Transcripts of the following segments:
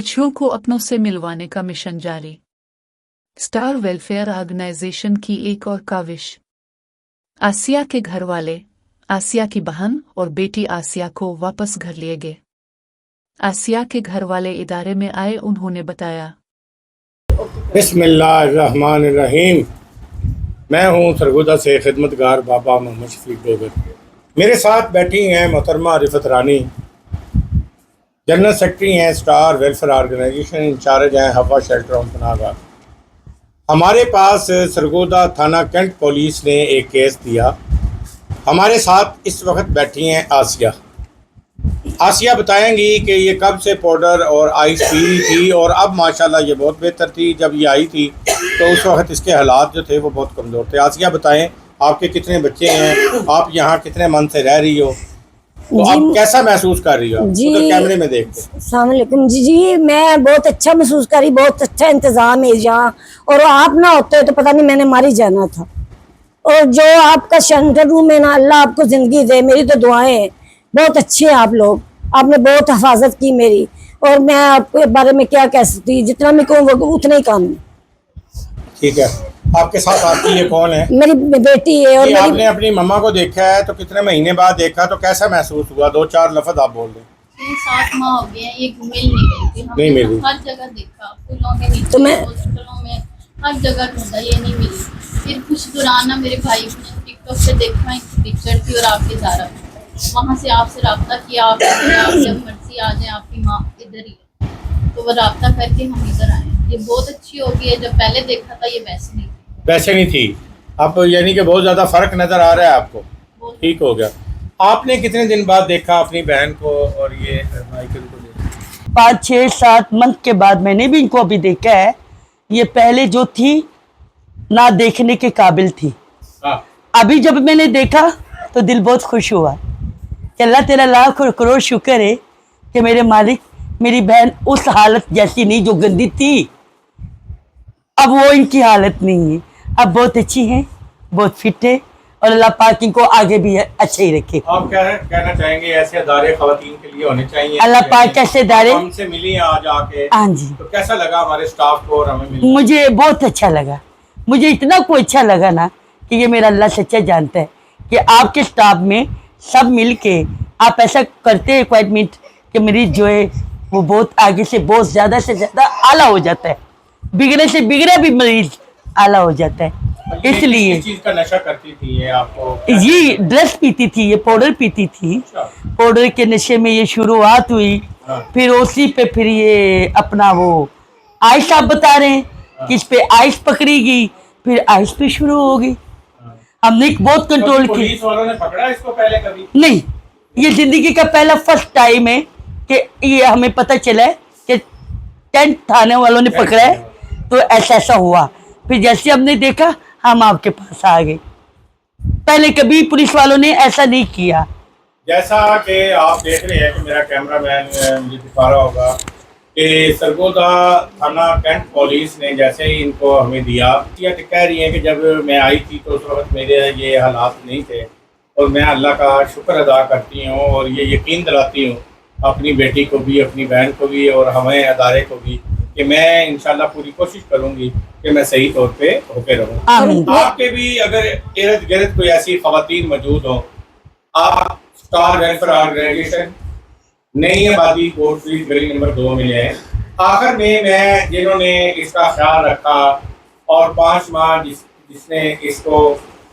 पिछड़ों को अपनों से मिलवाने का मिशन जारी। स्टार वेलफेयर ऑर्गेनाइजेशन की एक और काविश। आसिया के घर वाले, आसिया की बहन और बेटी आसिया को वापस घर लिए गए। आसिया के घर वाले इदारे में आए, उन्होंने बताया, बिस्मिल्लाहिर्रहमानिर्रहीम। मैं हूँ सरगोदा से खिदमतगार बाबा मोहम्मद शफीक डोगर। मेरे साथ बैठी हैं मोहतरमा रिफत रानी, जनरल सेक्रेटरी हैं स्टार वेलफेयर ऑर्गेनाइजेशन, इंचार्ज हैं हवा शेल्टर ऑफ पनाहगाह। हमारे पास सरगोदा थाना कैंट पुलिस ने एक केस दिया। हमारे साथ इस वक्त बैठी हैं आसिया। आसिया बताएंगी कि ये कब से पाउडर और आइस पी रही थी और अब माशाल्लाह ये बहुत बेहतर थी। जब ये आई थी तो उस वक्त इसके हालात जो थे वो बहुत कमज़ोर थे। आसिया बताएं, आपके कितने बच्चे हैं, आप यहाँ कितने मन से रह रही हो, तो आप कैसा महसूस कर रही हो जी? तो कैमरे में देखते। अस्सलाम वालेकुम जी, मैं बहुत अच्छा महसूस करी, बहुत अच्छा इंतज़ाम है यहाँ। और आप ना होते तो पता नहीं मैंने मारी जाना था। और जो आपका सेंटर रूम है ना, अल्लाह आपको ज़िंदगी दे, मेरी तो दुआएं हैं। बहुत अच्छे हैं आप लोग, आपने बहुत हिफाजत की मेरी। और मैं आपके बारे में क्या कह सकती, जितना मैं कहूँ वो उतना ही कम है। ठीक है, आपके साथ आपकी ये कौन है? मेरी बेटी है। और आपने अपनी मम्मा को देखा है तो कितने महीने बाद देखा, तो कैसा महसूस हुआ? 2-4 लफ्ज आप बोल दें। 7 माह हो गए हैं, ये नहीं मिल रही। हर जगह देखा, फूलों के नीचे, हॉस्पिटलों में, हर जगह ढूंढा, ये नहीं मिली। फिर कुछ दौरान ना मेरे भाई ने टिकटॉक पे देखा इनकी पिक्चर थी और आपके इदारा में, वहाँ से आपसे रब्ता किया। आप जब मर्जी आ जाए, आपकी माँ इधर ही है, तो वो रब्ता करके हम इधर आए। ये बहुत अच्छी हो गई है, जब पहले देखा था ये वैसे नहीं थी। अब यानी कि बहुत ज़्यादा फ़र्क नज़र आ रहा है आपको? ठीक हो गया। आपने कितने दिन बाद देखा अपनी बहन को और ये माइकल को देखा? 5-6-7 मंथ के बाद मैंने भी इनको अभी देखा है। ये पहले जो थी ना देखने के काबिल थी। अभी जब मैंने देखा तो दिल बहुत खुश हुआ कि अल्लाह तेरा लाख और करोड़ शुक्र है कि मेरे मालिक, मेरी बहन उस हालत जैसी नहीं जो गंदी थी, अब वो इनकी हालत नहीं है। अब बहुत अच्छी हैं, बहुत फिट है, और अल्लाह पाक इनको आगे भी अच्छे ही रखे। आप क्या कहना चाहेंगे, ऐसे अदारे खवातीन के लिए होने चाहिए? अल्लाह पाक कैसे अदारे हमसे मिली आज आके, हाँ जी, तो कैसा लगा हमारे स्टाफ को और हमें मिली? मुझे बहुत अच्छा लगा। मुझे इतना को अच्छा लगा ना कि ये मेरा अल्लाह सच्चा जानता है कि आपके स्टाफ में सब मिल के आप ऐसा करते हैं रिक्वायरमेंट कि मरीज जो है वो बहुत आगे से बहुत ज़्यादा से ज़्यादा आला हो जाता है, बिगड़े से बिगड़ा भी मरीज आला हो जाता है। इसलिए चीज का नशा करती थी ये आपको? ये ड्रग्स पीती थी, ये पाउडर पीती थी। पाउडर के नशे में ये शुरुआत हुई। फिर उसी पे फिर ये अपना वो आइस, आप बता रहे हैं कि इस पे आइस पकड़ी गई, फिर आइस पे शुरू हो गई। हमने बहुत कंट्रोल किया। पुलिस वालों ने पकड़ा इसको पहले कभी? नहीं, ये जिंदगी का पहला फर्स्ट टाइम है कि ये हमें पता चला है कि कैंट थाने वालों ने पकड़ा है, तो ऐसा हुआ। फिर जैसे हमने देखा हम आपके पास आ गए। पहले कभी पुलिस वालों ने ऐसा नहीं किया। जैसा कि आप देख रहे हैं कि मेरा कैमरामैन मुझे दिखा रहा होगा कि सरगोदा थाना कैंट पुलिस ने जैसे ही इनको हमें दिया, ये कह रही है कि जब मैं आई थी तो उस वक्त मेरे ये हालात नहीं थे, और मैं अल्लाह का शुक्र अदा करती हूँ और ये यकीन दिलाती हूँ अपनी बेटी को भी, अपनी बहन को भी और हमें अदारे को भी कि मैं इंशाल्लाह पूरी कोशिश करूँगी कि मैं सही तौर पे होके रहूँ। आपके भी अगर इर्द गिर्द कोई ऐसी खवातीन मौजूद हो, आप स्टार वेलफेयर ऑर्गेनाइजेशन नई आबादी कोर्ट स्ट्रीट गली नंबर 2 में है। आखिर में मैं जिन्होंने इसका ख्याल रखा और 5 माह जिसने इसको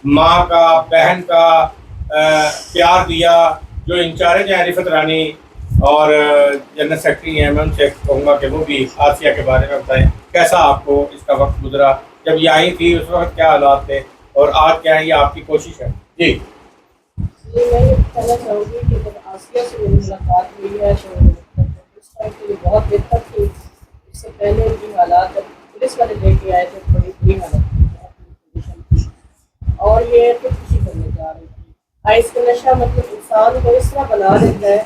माँ का, बहन का प्यार दिया, जो इंचार्ज हैं रिफत रानी और जनरल सेक्रेटरी हैं, मैं उनसे कहूँगा कि वो भी आसिया के बारे में बताएं कैसा आपको इसका वक्त गुजरा, जब ये आई थी उस वक्त क्या हालात थे और आज क्या है, ये आपकी कोशिश है। जी मैं ये कहना चाहूँगी कि जब आसिया से मेरी मुलाकात हुई है तो उस टाइम तो ये बहुत बेहतर थी। इससे पहले इनकी हालात जब पुलिस वाले लेके आए थे बड़ी बुरी हालत थी, और ये तो खुशी करने जा रही थी। आइस का नशा मतलब इंसान को इस तरह बना देता है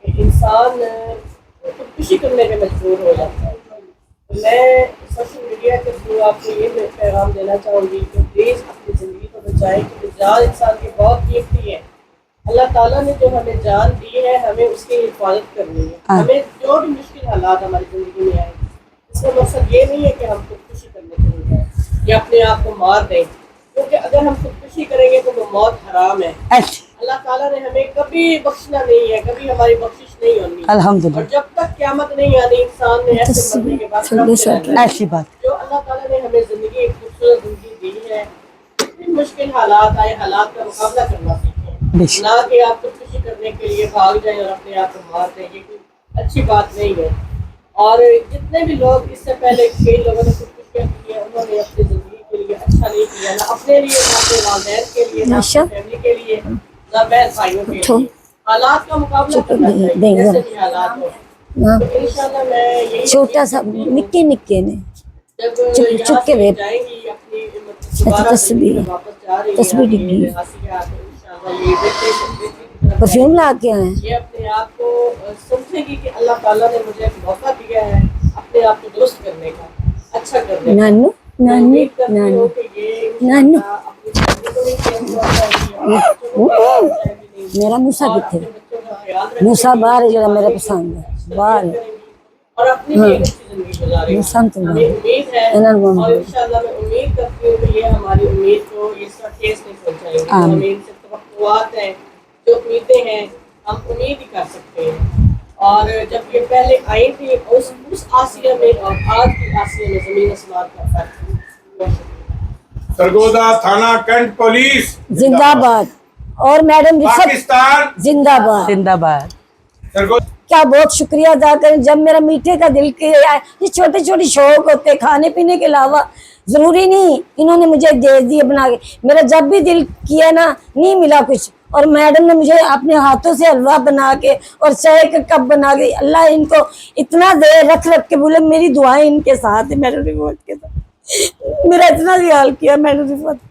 कि इंसान खुदकुशी करने पे मजबूर हो जाता है। तो मैं सोशल मीडिया के थ्रू आपको ये पैगाम देना चाहूँगी कि प्लीज़ अपनी ज़िंदगी को बचाएं, क्योंकि जान इंसान की बहुत कीमती है। अल्लाह ताला ने जो हमें जान दी है, हमें उसकी हिफाजत करनी है। हमें जो भी मुश्किल مشکل حالات ہماری زندگی میں آئے، اس کا مقصد یہ نہیں ہے کہ ہم خودکشی کرنے چلے جائیں یا اپنے آپ کو مار دیں، کیونکہ اگر ہم خودکشی کریں گے تو وہ موت حرام ہے۔ اللہ تعالیٰ نے ہمیں کبھی بخشنا نہیں ہے، کبھی ہماری بخشش نہیں ہونی، الحمدللہ، اور جب تک قیامت نہیں آنی انسان نے ایسے مرنے کے بعد رب سے رہنا ہے۔ ایسی بات جو اللہ تعالیٰ نے ہمیں زندگی ایک خوبصورت زندگی دی ہے، جتنی مشکل حالات آئے حالات کا مقابلہ کرنا سیکھیں، نہ کہ آپ خودکشی کرنے کے لیے بھاگ جائیں اور اپنے آپ کو مار دیں، یہ کوئی اچھی بات نہیں ہے۔ اور جتنے بھی لوگ اس سے پہلے کئی لوگوں نے خودکشیاں کی ہیں، انہوں نے اپنی زندگی کے لیے اچھا نہیں کیا، نہ اپنے لیے، نہ اپنے والدین کے لیے، نہ اپنی فیملی کے لیے، نہ بہن بھائیوں کے لیے۔ حالات کا مقابلہ کرنا چاہیے جیسے بھی حالات ہو۔ تو انشاءاللہ میں یہی چھوٹا سا نکے نکے نے جب یہاں سے جائیں گی اپنی دوبارہ تصویر واپس جا رہی ہیں تصویر ڈگی آسیہ، تو انشاءاللہ یہ دیکھتے پرفیوم لا کے آئے یہ اپنے آپ کو سمجھے گی کہ اللہ تعالیٰ نے مجھے ایک موقع دیا ہے اپنے آپ کو درست کرنے کا، اچھا کرنے کا۔ نانو نانو امید کرتی نانو ہوں کہ یہ نانو انشاءاللہ اپنی فیملی کو بھی چینج کرنا چاہیے، میرا موسا اور کتنے اپنے بچوں کا خیال رکھیں موسا گی، باہر ہے جو میرا پسند ہے باہر ہے اور اپنی بھی ایک اچھی زندگی گزارے گی۔ موسا تو ہمیں امید ہے اور انشاءاللہ میں امید کرتی ہوں کہ یہ ہماری امید کو اس کا ٹھیس نہیں پہنچائیں گے۔ جو ہمیں ان سے توقعات ہیں، جو امیدیں ہیں، ہم امید ہی کر سکتے ہیں۔ اور جب یہ پہلے آئی تھی اس آسیہ میں اور آج کی آسیہ میں زمین آسمان کا فرق ہے۔ سرگودا تھانہ کینٹ پولیس زندہ باد، اور میڈم رفت پاکستان زندہ باد۔ زندہ باد۔ سرگودا کیا بہت شکریہ ادا کریں، جب میرا میٹھے کا دل کیا، یہ چھوٹے چھوٹے شوق ہوتے کھانے پینے کے علاوہ، ضروری نہیں انہوں نے مجھے دے دیے بنا کے، میرا جب بھی دل کیا نا نہیں ملا کچھ، اور میڈم نے مجھے اپنے ہاتھوں سے حلوہ بنا کے اور چائے کا کپ بنا کے، اللہ ان کو اتنا دے رکھ کے، بولے میری دعائیں ان کے ساتھ ہے، میڈم رفت کے ساتھ میرا اتنا خیال کیا میڈم رفت۔